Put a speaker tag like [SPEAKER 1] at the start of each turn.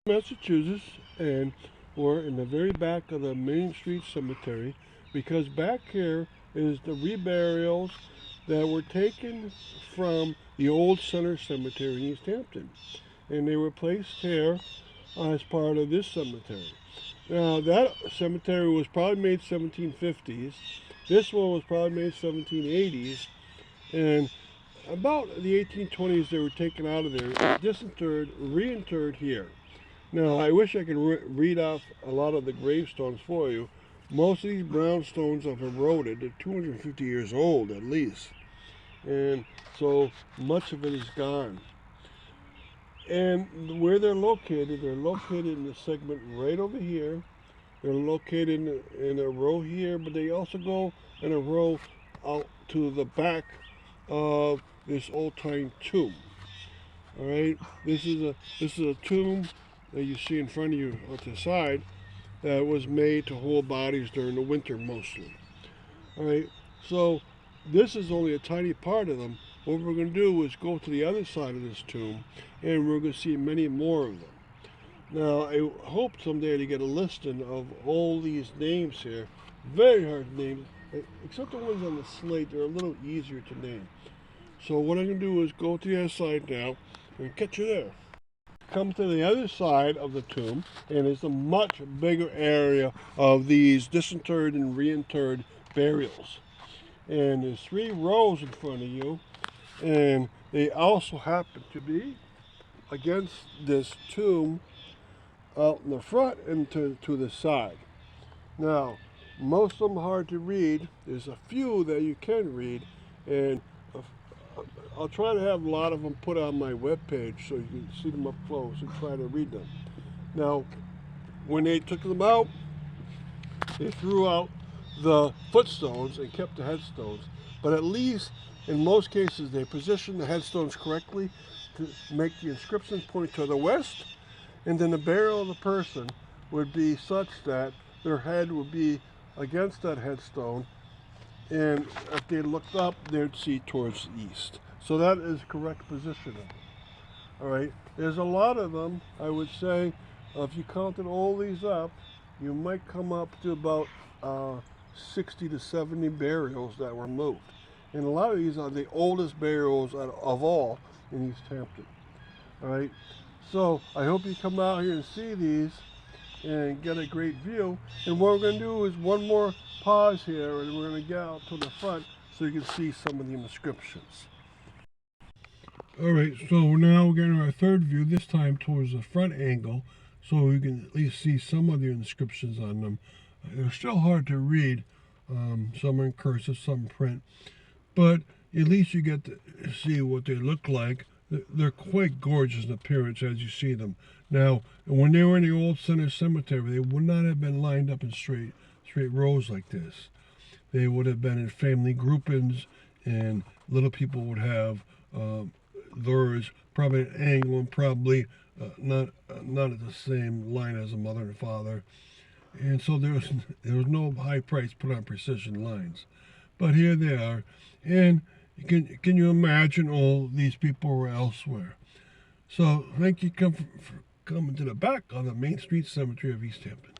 [SPEAKER 1] Massachusetts, and we're in the very back of the Main Street Cemetery, because back here is the reburials that were taken from the old Center Cemetery in Easthampton, and they were placed here as part of this cemetery. Now that cemetery was probably made 1750s. This one was probably made 1780s, and about the 1820s they were taken out of there, disinterred, reinterred here. Now, I wish I could read off a lot of the gravestones for you. Most of these brownstones have eroded. They're 250 years old at least. And so much of it is gone. And where they're located in the segment right over here. They're located in a row here, but they also go in a row out to the back of this old-time tomb. All right, this is a tomb that you see in front of you on the side that was made to hold bodies during the winter mostly. All right, so this is only a tiny part of them. What we're going to do is go to the other side of this tomb, and we're going to see many more of them. Now, I hope someday to get a listing of all these names here. Very hard to name, except the ones on the slate. They're a little easier to name. So what I'm going to do is go to the other side now and catch you there. Come to the other side of the tomb, and it's a much bigger area of these disinterred and reinterred burials. And there's 3 rows in front of you, and they also happen to be against this tomb out in the front and to the side. Now, most of them are hard to read. There's a few that you can read, and I'll try to have a lot of them put on my webpage so you can see them up close and try to read them. Now, when they took them out, they threw out the footstones and kept the headstones. But at least, in most cases, they positioned the headstones correctly to make the inscriptions point to the west, and then the burial of the person would be such that their head would be against that headstone, and if they looked up, they'd see towards the east. So that is correct positioning. All right, there's a lot of them. I would say if you counted all these up, you might come up to about 60 to 70 burials that were moved. And a lot of these are the oldest burials of all in Easthampton. All right, so I hope you come out here and see these and get a great view. And what we're going to do is one more pause here, and we're going to get out to the front so you can see some of the inscriptions. All right, so now we're getting our third view, this time towards the front angle, so we can at least see some of the inscriptions on them. They're still hard to read. Some are in cursive, some print, but at least you get to see what they look like. They're quite gorgeous in appearance as you see them. Now, when they were in the old Center Cemetery, they would not have been lined up in straight rows like this. They would have been in family groupings, and little people would have theirs probably at an angle, and probably not at the same line as a mother and father. And so there was no high price put on precision lines. But here they are, and can you imagine all these people were elsewhere? So thank you for coming to the back of the Main Street Cemetery of Easthampton.